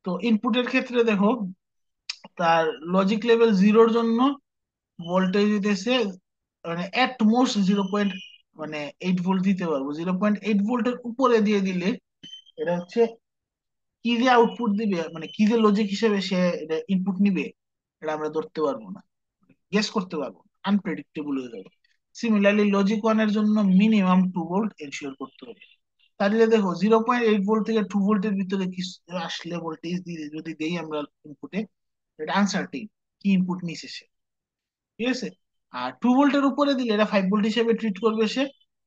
তো ইনপুটের ক্ষেত্রে দেখো তার লজিক লেভেল জিরোর জন্য ভোল্টেজ দিতেছে মানে এট মোস্ট 0.8 ভোল্ট দিতে পারবো। 0.8 ভোল্টের উপরে দিয়ে দিলে এটা হচ্ছে কি যে আউটপুট দিবে, মানে কি যে লজিক হিসেবে সে এটা ইনপুট নিবে, এটা আমরা ধরতে পারবো না, গেস করতে পারবো, আনপ্রেডিক্টেবল হয়ে যাবে। সিমিলারলি লজিক ওয়ানের জন্য মিনিমাম 2 ভোল্ট এনশিওর করতে হবে। তাহলে দেখো 0.8 ভোল্ট থেকে 2 ভোল্টের ভিতরে কিছু আসলে ভোল্টেজ দিয়ে যদি দেই আমরা ইনপুটে, এটা আনসার্টেইন কি ইনপুট নিছে সে। ঠিক আছে, আর 2 ভোল্টের উপরে দিলে এটা 5 ভোল্ট হিসেবে ট্রিট করবে সে,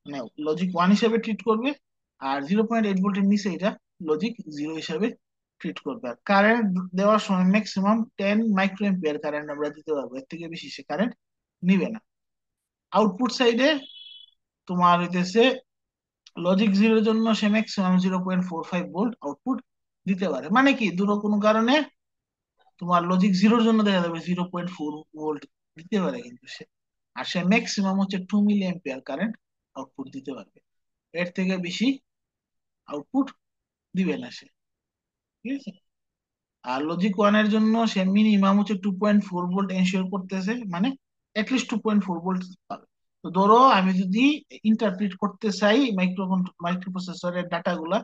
মানে লজিক ওয়ান হিসেবে ট্রিট করবে। আর 0.8 ভোল্টের নিচে এটা লজিক জিরো হিসেবে ট্রিট করবে। আর কারেন্ট দেওয়ার সময় ম্যাক্সিমাম 10 মাইক্রো এম্পিয়ার কারেন্ট আমরা দিতে পারবো, এর থেকে বেশি সে কারেন্ট নিবে না। আউটপুট সাইডে তোমার হইতেছে লজিক জিরোর জন্য সে ম্যাক্সিমাম 0.45 ভোল্ট আউটপুট দিতে পারে। মানে কি ধরো কোনো কারণে তোমার লজিক জিরোর জন্য দেখা যাবে 0.4 ভোল্ট দিতে পারে কিন্তু সে, আর সে ম্যাক্সিমাম হচ্ছে 2 মিলি এম্পিয়ার কারেন্ট আউটপুট দিতে পারবে, এর থেকে বেশি আউটপুট দিবে না সে। ঠিক আছে, আর লজিক ওয়ানের জন্য সে মিনিমাম হচ্ছে 2.4 ভোল্ট এনশিওর করতেছে, মানে অ্যাটলিস্ট 2.4 ভোল্ট পাবে। তো ধরো আমি যদি ইন্টারপ্রিট করতে চাই মাইক্রো প্রসেসরের ডাটা গুলা,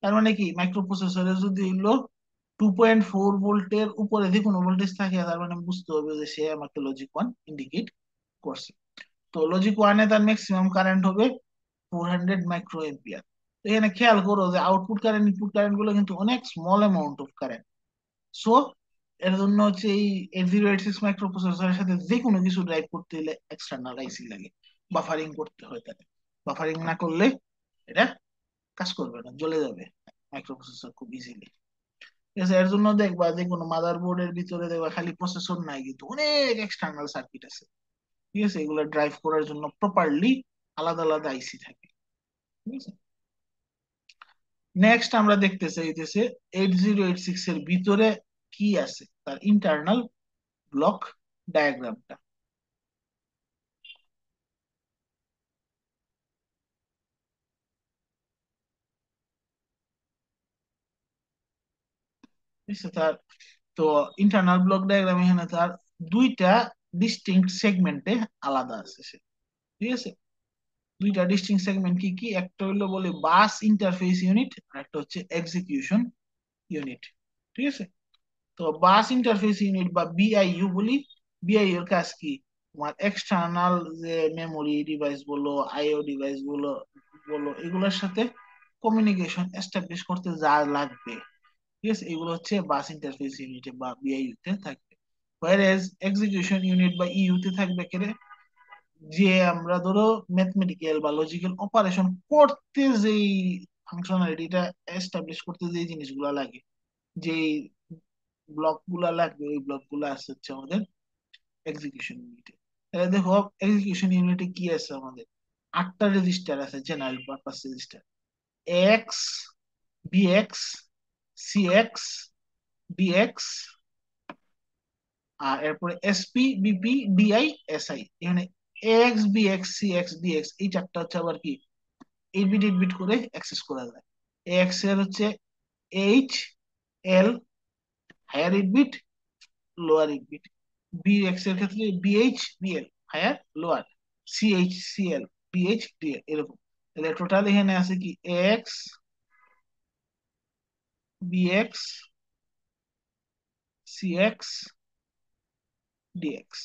তার মানে কি মাইক্রো প্রসেসরে যদি হলো 2.4 ভোল্টের উপরে যে কোনো ভোল্টেজ থাকে, তার মানে বুঝতে হবে যে সে আমাকে লজিক ওয়ান ইন্ডিকেট করছে। তো লজিক ওয়ানে তার ম্যাক্সিমাম কারেন্ট হবে 400 মাইক্রো এম্পিয়ার। তো এখানে খেয়াল করো যে আউটপুট কারেন্ট ইনপুট কারেন্ট গুলো কিন্তু অনেক small amount of current. So এর জন্য হচ্ছে এই 8086 মাইক্রো প্রসেসরের সাথে যে কোনো কিছু ড্রাইভ করতে হলে এক্সটার্নাল আইসি লাগে, বাফারিং করতে হয় তাকে। বাফারিং না করলে এটা কাজ করবে না, জ্বলে যাবে মাইক্রো প্রসেসর খুব ইজিলি। ঠিক আছে, এর জন্য দেখবা যে কোনো মাদার বোর্ডের ভিতরে দেখবা খালি প্রসেসর নাই, কিন্তু অনেক এক্সটার্নাল সার্কিট আছে। ঠিক আছে, এগুলো ড্রাইভ করার জন্য প্রপারলি আলাদা আলাদা আইসি থাকে। ঠিক আছে, নেক্সট আমরা দেখতে চাইতেছে 8086 এর ভিতরে কি আছে, তার ইন্টারনাল ব্লক ডায়াগ্রামটা। ঠিক আছে, তার তো ইন্টারনাল ব্লক ডায়াগ্রাম এখানে তার দুইটা ডিস্টিংক্ট সেগমেন্টে আলাদা আছে সে। ঠিক আছে, দুইটা ডিস্টিংক্ট সেগমেন্ট কি কি, একটা হলো বলে বাস ইন্টারফেস ইউনিট, আর একটা হচ্ছে এক্সিকিউশন ইউনিট। ঠিক আছে, তো বাস ইন্টারফেস ইউনিট বা বিআইইউ বলি, বিআইইউ এর কাজ কি, তোমার এক্সটার্নাল যে মেমোরি ডিভাইস বলো, আইও ডিভাইস বলো বলো এগুলোর সাথে কমিউনিকেশন এস্টাবলিশ করতে যা লাগবে, ঠিক আছে, এগুলো হচ্ছে বাস ইন্টারফেস ইউনিটে বা বিআইইউ তে থাকবে। হোয়ারেজ এক্সিকিউশন ইউনিট বা ইইউ তে থাকবে কেরে, যে আমরা ধরো ম্যাথমেটিক্যাল বা লজিক্যাল অপারেশন করতে যেই ফাংশনালিটিটা এস্টাবলিশ করতে যে জিনিসগুলো লাগে, যেই ব্লক গুলা লাগবে, ওই ব্লক গুলা আছে হচ্ছে আমাদের এক্সিকিউশন ইউনিটে। তাহলে দেখো এক্সিকিউশন ইউনিটে কি আছে আমাদের, 8টা রেজিস্টার আছে, general purpose register, AX BX, CX, DX, আর এরপরে এসপি, বিপি, ডিআই, এসআই। এখানে এক্স, বিএক্স, সিএক্স, ডিএক্স এই চারটা হচ্ছে আবার কি 8 বিট 8 বিট করে অ্যাক্সেস করা যায়। এক্স এর হচ্ছে H, L higher 8 bit, lower 8 bit. BX এর ক্ষেত্রে BH, BL higher, lower, CH, CL, DH, DL এরকম। তাহলে টোটাল এখানে আছে কি এক্স, বিএক্স, সিএক্স, ডিএক্স।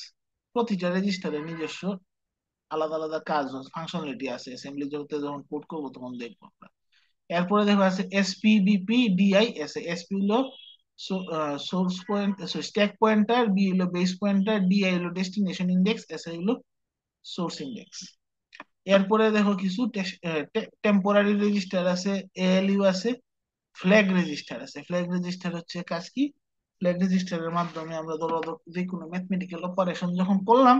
প্রতিটা রেজিস্টারের নিজস্ব আলাদা আলাদা কাজ ফাংশনালিটি আছে, অ্যাসেম্বলি জগতে যখন কোড করবো তখন দেখবো আমরা। এরপরে দেখো আছে SP, BP, DI, S. SP হলো source point, stack pointer, B হলো বেস পয়েন্টার, ডিআই হলো ডেস্টিনেশন ইন্ডেক্স, এস হলো সোর্স ইন্ডেক্স। এরপরে দেখো কিছু টেম্পোরারি রেজিস্টার আছে, এএলইউ আছে, ফ্ল্যাগ রেজিস্টার আছে। ফ্ল্যাগ রেজিস্টার হচ্ছে কাজ কি, ফ্ল্যাগ রেজিস্টারের মাধ্যমে আমরা ধরো যে কোনো ম্যাথমেটিক্যাল অপারেশন যখন করলাম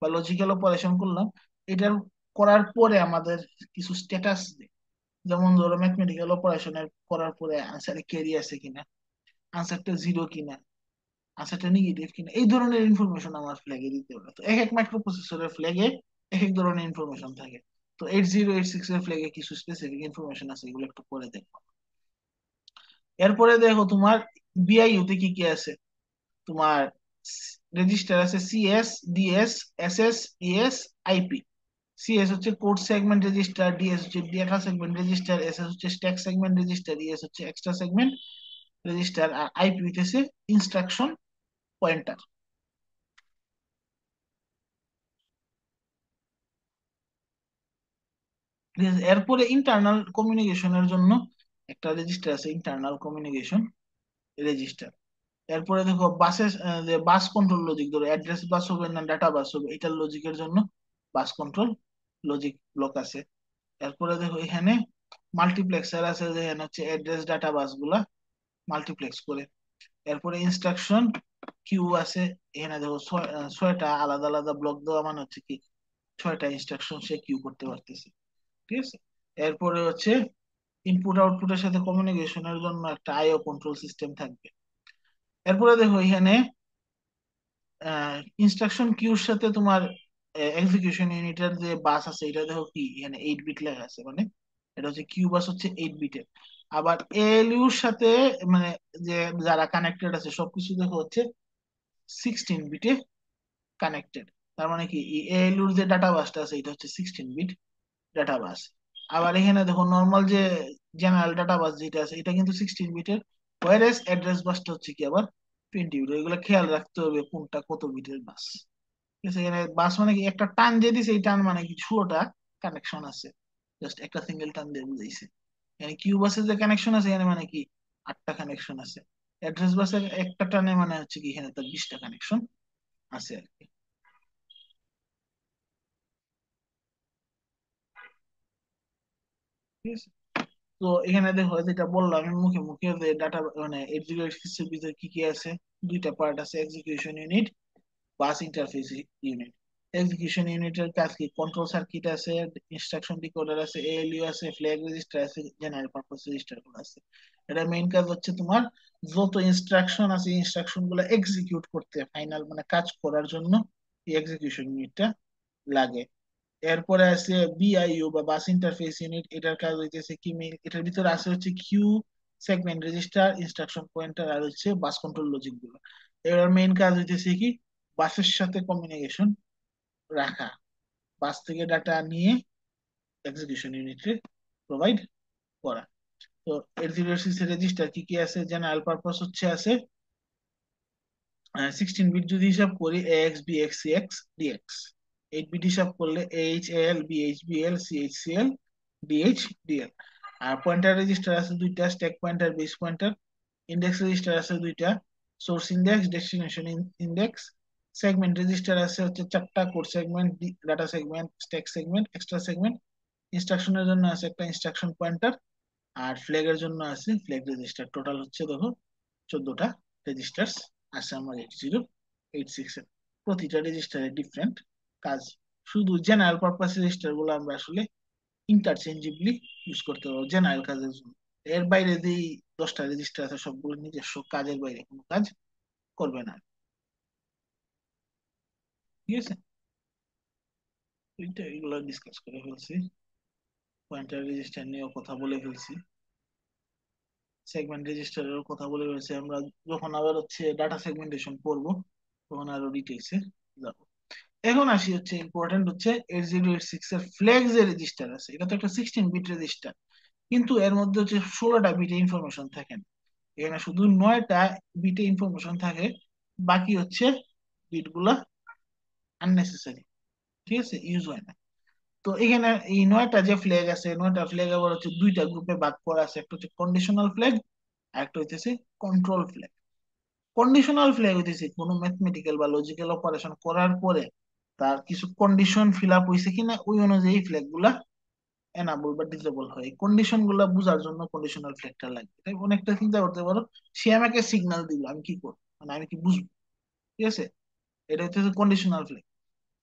বা লজিক্যাল অপারেশন করলাম, এটার করার পরে আমাদের কিছু স্ট্যাটাস দেয়। যেমন ধরো ম্যাথমেটিক্যাল অপারেশনের করার পরে আনসারে ক্যারি আছে কিনা, আনসারটা জিরো কিনা, আনসারটা নেগেটিভ কিনা, এই ধরনের ইনফরমেশন আমার ফ্ল্যাগে দিতে হবে। তো এক এক মাইক্রো প্রসেসরের ফ্ল্যাগে এক এক ধরনের ইনফরমেশন থাকে। তো 8086 এর ফ্ল্যাগে কিছু স্পেসিফিক ইনফরমেশন আছে, এগুলো একটু পরে দেখবো। এরপরে দেখো তোমার বিআইইউ তে কি কি আছে। তোমার রেজিস্টার আছে CS, DS, SS, ES, IP. CS হচ্ছে কোড সেগমেন্ট রেজিস্টার, ডিএস হচ্ছে ডেটা সেগমেন্ট রেজিস্টার, এসএস হচ্ছে স্ট্যাক সেগমেন্ট রেজিস্টার, ইএস হচ্ছে এক্সট্রা সেগমেন্ট রেজিস্টার, আর আইপি হইতেছে ইনস্ট্রাকশন পয়েন্টার। ঠিক আছে, এরপরে ইন্টারনাল কমিউনিকেশনের জন্য একটা রেজিস্টার আছে, ইন্টারনাল কমিউনিকেশন রেজিস্টার। এরপরে দেখো বাসের যে বাস কন্ট্রোল লজিক, ধরো অ্যাড্রেস বাস হবে না ডাটা বাস হবে, এটার লজিকের জন্য বাস কন্ট্রোল লজিক ব্লক আছে। এরপরে দেখো এখানে মাল্টিপ্লেক্সার আছে, যে এখানে হচ্ছে অ্যাড্রেস ডাটা বাস গুলা মাল্টিপ্লেক্স করে। এরপরে ইনস্ট্রাকশন কিউ আছে, এখানে দেখো ছয়টা আলাদা আলাদা ব্লক দেওয়া, মানে হচ্ছে কি 6টা ইনস্ট্রাকশন সে কিউ করতে পারতেছে। ঠিক আছে। এরপরে হচ্ছে ইনপুট আউটপুটের সাথে কমিউনিকেশনের জন্য একটা আইও কন্ট্রোল সিস্টেম থাকবে। এরপরে দেখো এখানে ইনস্ট্রাকশন কিউর সাথে তোমার এক্সিকিউশন ইউনিটের যে বাস আছে, এটা দেখো কি এখানে 8 বিট লেখা আছে, মানে এটা হচ্ছে কিউ বাস হচ্ছে 8 বিটের। আবার এএলইউর সাথে মানে যে যারা কানেক্টেড আছে সবকিছু দেখো হচ্ছে 16 বিটে কানেক্টেড। তার মানে কি এএলইউর যে ডাটা বাসটা আছে এটা হচ্ছে 16 বিট ডাটা বাস। আবার এখানে দেখো নর্মাল যে জেনারেল ডাটা বাস যেটা আছে এটা কিন্তু 16 বিটের, ওয়্যারএস অ্যাড্রেস বাসটা হচ্ছে কি আবার 20 বিটের। এগুলো খেয়াল রাখতে হবে কোনটা কত বিটের বাস। ঠিক আছে, এখানে বাস মানে কি একটা টান যে দিছে, এই টান মানে কি 16টা কানেকশন আছে, জাস্ট একটা সিঙ্গেল টান দিয়ে বুঝাইছে। এখানে কিউ বাসের যে কানেকশন আছে এখানে মানে কি 8টা কানেকশন আছে। অ্যাড্রেস বাসের একটা টানে মানে হচ্ছে কি এখানে তার 20টা কানেকশন আছে আর কি। ঠিক আছে, তো এখানে দেখো যেটা বললাম আমি মুখে মুখে, যে ডাটা মানে এক্সিকিউটিভ এর ভিতরে কি কি আছে, দুইটা পার্ট আছে, এক্সিকিউশন ইউনিট, বাস ইন্টারফেস ইউনিট। এক্সিকিউশন ইউনিটের কাজ কি, কন্ট্রোল সার্কিট আছে, ইনস্ট্রাকশন ডিকোডার আছে, এএলইউ আছে, ফ্ল্যাগ রেজিস্টার আছে, জেনারেল পারপাস রেজিস্টার গুলো আছে। এটা মেইন কাজ হচ্ছে তোমার যত ইনস্ট্রাকশন আছে ইনস্ট্রাকশন গুলো এক্সিকিউট করতে, ফাইনাল মানে কাজ করার জন্য এই এক্সিকিউশন ইউনিটটা লাগে। এরপরে আছে বিআইইউ বা বাস ইন্টারফেস ইউনিট, এটার কাজ হইতেছে কি এটার ভিতরে আছে হচ্ছে Q segment register, instruction pointer, আর হচ্ছে বাস কন্ট্রোল লজিক গুলো। এর মেইন কাজ হইতেছে কি বাসের সাথে কমিউনিকেশন রাখা, বাস থেকে ডাটা নিয়ে এক্সিকিউশন ইউনিটে প্রোভাইড করা। তো এর রেজিস্টার কি কি আছে, জেনারেল পারপাস হচ্ছে আছে 16 বিট যদি হিসাব করি X, B X, C X, DX. 8 bit হিসাব করলে H L, BH, BL, CH, CL, DH, DL. আর পয়েন্টার রেজিস্টার আছে দুইটা, stack pointer, base pointer. Index register আছে দুইটা, source index, destination index. Segment register আছে হচ্ছে 4টা, code segment, data segment, stack segment, extra segment. ইনস্ট্রাকশনের জন্য আছে একটা ইনস্ট্রাকশন পয়েন্টার, আর ফ্ল্যাগের জন্য আছে ফ্ল্যাগ রেজিস্টার। টোটাল হচ্ছে দেখো 14টা রেজিস্টার আছে আমার 8086 এর। প্রতিটা রেজিস্টারের ডিফারেন্ট কাজ। শুধু জেনারেল পারপাস রেজিস্টার গুলো আমরা আসলে ইন্টারচেঞ্জেবলি ইউজ করতে পারবো জেনারেল কাজের জন্য। এর বাইরে যে 10টা রেজিস্টার আছে সবগুলো নিজস্ব কাজের বাইরে কোনো কাজ করবে না। ঠিক আছে, এগুলো ডিসকাস করে ফেলছি। পয়েন্টার রেজিস্টার নিয়েও কথা বলে ফেলছি, সেগমেন্ট রেজিস্টারেরও কথা বলে ফেলছি আমরা। যখন আবার হচ্ছে ডাটা সেগমেন্টেশন করব তখন আরো ডিটেলসে যাব। এখন আসি হচ্ছে ইম্পর্টেন্ট হচ্ছে 8086 এর ফ্ল্যাগ যে রেজিস্টার আছে, এটা তো একটা 16 বিট রেজিস্টার, কিন্তু এর মধ্যে হচ্ছে 16টা বিটে ইনফরমেশন থাকে না। এখানে শুধু 9টা বিটে ইনফরমেশন থাকে, বাকি হচ্ছে বিট গুলা আননেসেসারি। ঠিক আছে, ইউজ হয় না। তো এখানে এই 9টা যে ফ্ল্যাগ আছে, 9টা ফ্ল্যাগ আবার হচ্ছে দুইটা গ্রুপে ভাগ করা আছে, একটা হচ্ছে কন্ডিশনাল ফ্ল্যাগ আর একটা হইতেছে কন্ট্রোল ফ্ল্যাগ। কন্ডিশনাল ফ্ল্যাগ হইতেছে কোনো ম্যাথমেটিক্যাল বা লজিক্যাল অপারেশন করার পরে তার কিছু কন্ডিশন ফিল আপ হয়েছে কিনা ওই অনুযায়ী ফ্ল্যাগ গুলা এনাবল বা ডিসেবল হয়। কন্ডিশন গুলা বোঝার জন্য কন্ডিশনাল ফ্ল্যাগটা লাগবে। তাই অনেকটা চিন্তা করতে পারো, সে আমাকে সিগন্যাল দিল, আমি কি করবো, মানে আমি কি বুঝবো। ঠিক আছে, এটা হচ্ছে কন্ডিশনাল ফ্ল্যাগ।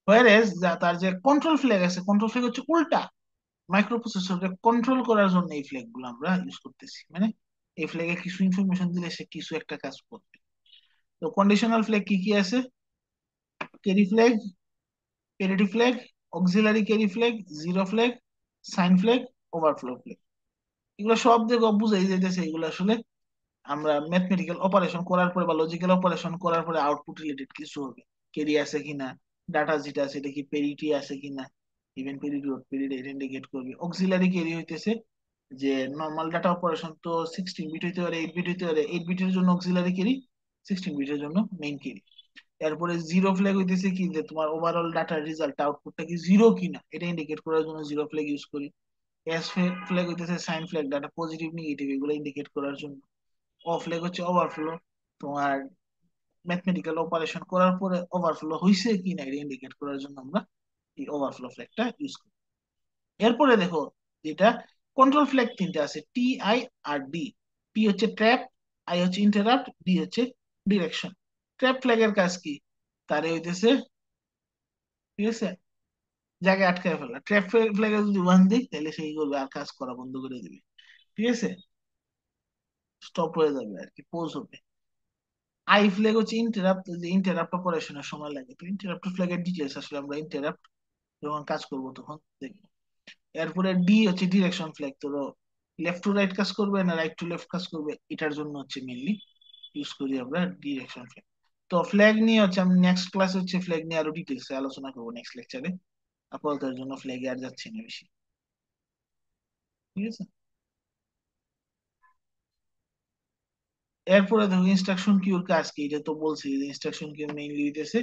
হোয়ারেজ তার যে কন্ট্রোল ফ্ল্যাগ আছে, কন্ট্রোল ফ্ল্যাগ হচ্ছে উল্টা, মাইক্রোপ্রসেসরকে কন্ট্রোল করার জন্য এই ফ্ল্যাগ গুলো আমরা ইউজ করতেছি। মানে এই ফ্ল্যাগে কিছু ইনফরমেশন দিলে সে কিছু একটা কাজ করবে। তো কন্ডিশনাল ফ্ল্যাগ কি কি আছে? Carry flag, parity flag, auxiliary carry flag, zero flag, sign flag, overflow flag. এগুলো সব দেখো বুঝাই যাইতেছে এগুলো আসলে আমরা ম্যাথমেটিক্যাল অপারেশন করার পরে বা লজিক্যাল অপারেশন করার পরে আউটপুট রিলেটেড কিছু হবে। ক্যারি আছে কিনা, ডাটা যেটা আছে এটা কি পেরিটি আছে কিনা, ইভেন পেরিটি ওর পেরিটি এটা ইন্ডিকেট করবে। অক্সিলারি ক্যারি হইতেছে যে নর্মাল ডাটা অপারেশন তো 16 বিট হইতে পারে, 8 বিট হইতে পারে, 8 বিটের জন্য অক্সিলারি ক্যারি, 16 বিটের জন্য মেইন ক্যারি। এরপরে জিরো ফ্ল্যাগ হইতেছে কি যে তোমার ওভারঅল ডাটার রেজাল্ট আউটপুটটা কি জিরো কিনা এটা ইন্ডিকেট করার জন্য জিরো ফ্ল্যাগ ইউজ করি। এস ফ্ল্যাগ হইতেছে sign flag, data positive negative এগুলো ইন্ডিকেট করার জন্য। ও ফ্ল্যাগ হচ্ছে ওভারফ্লো, তোমার ম্যাথমেটিক্যাল অপারেশন করার পরে ওভারফ্লো হয়েছে কিনা এটা ইন্ডিকেট করার জন্য আমরা এই ওভারফ্লো ফ্ল্যাগটা ইউজ করি। এরপরে দেখো যেটা কন্ট্রোল ফ্ল্যাগ তিনটা আছে, টি, আই আর ডি। টি হচ্ছে ট্র্যাপ, আই হচ্ছে ইন্টারাপ্ট, ডি হচ্ছে ডিরেকশন। ট্র্যাপ ফ্ল্যাগের কাজ কি? তারে হইতেছে, ঠিক আছে, জায়গায় আটকায় ফেলা। ট্র্যাপ ফ্ল্যাগে যদি ওয়ান দিই তাহলে সেই করবে আর কাজ করা বন্ধ করে দিবে। ঠিক আছে, স্টপ হয়ে যাবে আর কি, পোজ হবে। আই ফ্ল্যাগ হচ্ছে ইন্টারাপ্ট, যে ইন্টারাপ্ট অপারেশনের সময় লাগে। তো ইন্টারাপ্ট ফ্ল্যাগের ডিটেলস আসলে আমরা ইন্টারাপ্ট যখন কাজ করবো তখন দেখবো। এরপরে ডি হচ্ছে ডিরেকশন ফ্ল্যাগ, তো লেফট টু রাইট কাজ করবে না রাইট টু লেফট কাজ করবে, এটার জন্য হচ্ছে মেইনলি ইউজ করি আমরা ডিরেকশন ফ্ল্যাগ। তো ফ্ল্যাগ নিয়ে হচ্ছে আমি নেক্সট ক্লাস হচ্ছে ফ্ল্যাগ নিয়ে আরো ডিটেলসে আলোচনা করবো নেক্সট লেকচারে। আপাতত এর জন্য ফ্ল্যাগে আর যাচ্ছি না বেশি। ঠিক আছে, এরপরে দেখো ইনস্ট্রাকশন কিউর কাজ কি, এটা তো বলছি যে ইনস্ট্রাকশন কিউ মেইনলি দিতেছে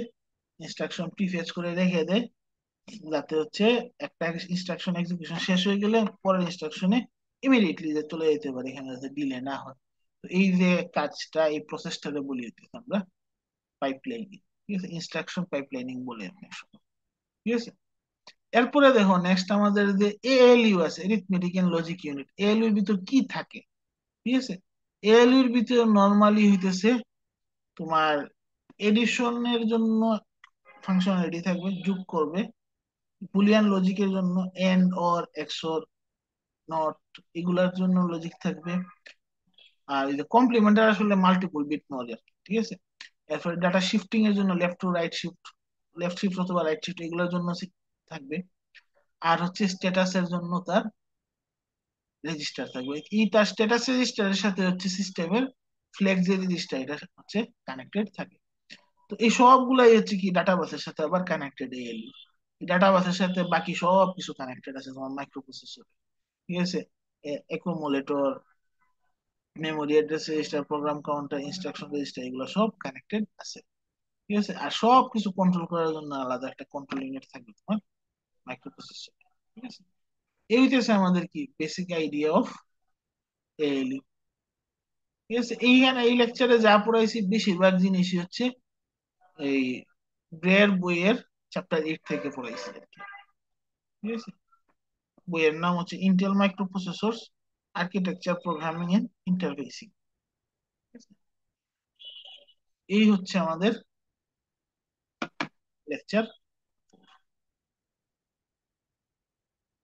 ইনস্ট্রাকশন প্রিফেচ করে রেখে দেয়, যাতে হচ্ছে একটা ইনস্ট্রাকশন এক্সিকিউশন শেষ হয়ে গেলে পরের ইনস্ট্রাকশনে ইমিডিয়েটলি যে চলে যেতে পারে, এখানে যাতে ডিলে না হয়। তো এই যে কাজটা, এই প্রসেসটাকে বলি হচ্ছে আমরা পাইপলাইনিং। ঠিক আছে, ইনস্ট্রাকশন পাইপলাইনিং বলে অনেক সময়। ঠিক আছে, এরপরে দেখো নেক্সট আমাদের যে এএলইউ আছে, arithmetic and logic unit. ALU এর ভিতর কি থাকে? ঠিক আছে, এএলইউ এর ভিতর নর্মালি হইতেছে তোমার এডিশনের জন্য ফাংশনালিটি থাকবে, যোগ করবে। বুলিয়ান লজিকের জন্য এন্ড অর এক্সঅর নট এগুলার জন্য লজিক থাকবে। আর এই যে কমপ্লিমেন্টার আসলে মাল্টিপল বিট নলেজ। ঠিক আছে, এরপরে ডাটা শিফটিং এর জন্য left to right shift, left shift অথবা রাইট শিফট এগুলোর জন্য থাকবে। আর হচ্ছে স্ট্যাটাস এর জন্য তার রেজিস্টার থাকবে। এই তার স্ট্যাটাস রেজিস্টারের সাথে হচ্ছে সিস্টেমের ফ্লেক্স যে রেজিস্টার এটা হচ্ছে কানেক্টেড থাকে। তো এই সবগুলাই হচ্ছে কি ডাটাবাসের সাথে আবার কানেক্টেড। এএলইউ ডাটাবাসের সাথে বাকি সব কিছু কানেক্টেড আছে তোমার মাইক্রোপ্রসেসর। ঠিক আছে, accumulator, memory address register, program counter, instruction register এগুলো সব কানেক্টেড আছে। ঠিক আছে, আর সব কিছু কন্ট্রোল করার জন্য আলাদা একটা কন্ট্রোল ইউনিট থাকবে তোমার মাইক্রোপ্রসেসর। ঠিক আছে, এই হইতেছে আমাদের কি বেসিক আইডিয়া অফ এএলইউ। ঠিক আছে, এইখানে এই লেকচারে যা পড়াইছি বেশিরভাগ জিনিসই হচ্ছে এই ব্রের বইয়ের চ্যাপ্টার 8 থেকে পড়াইছি আর কি। ঠিক আছে, বইয়ের নাম হচ্ছে Intel microprocessors architecture programming and interfacing. এই হচ্ছে আমাদের লেকচার।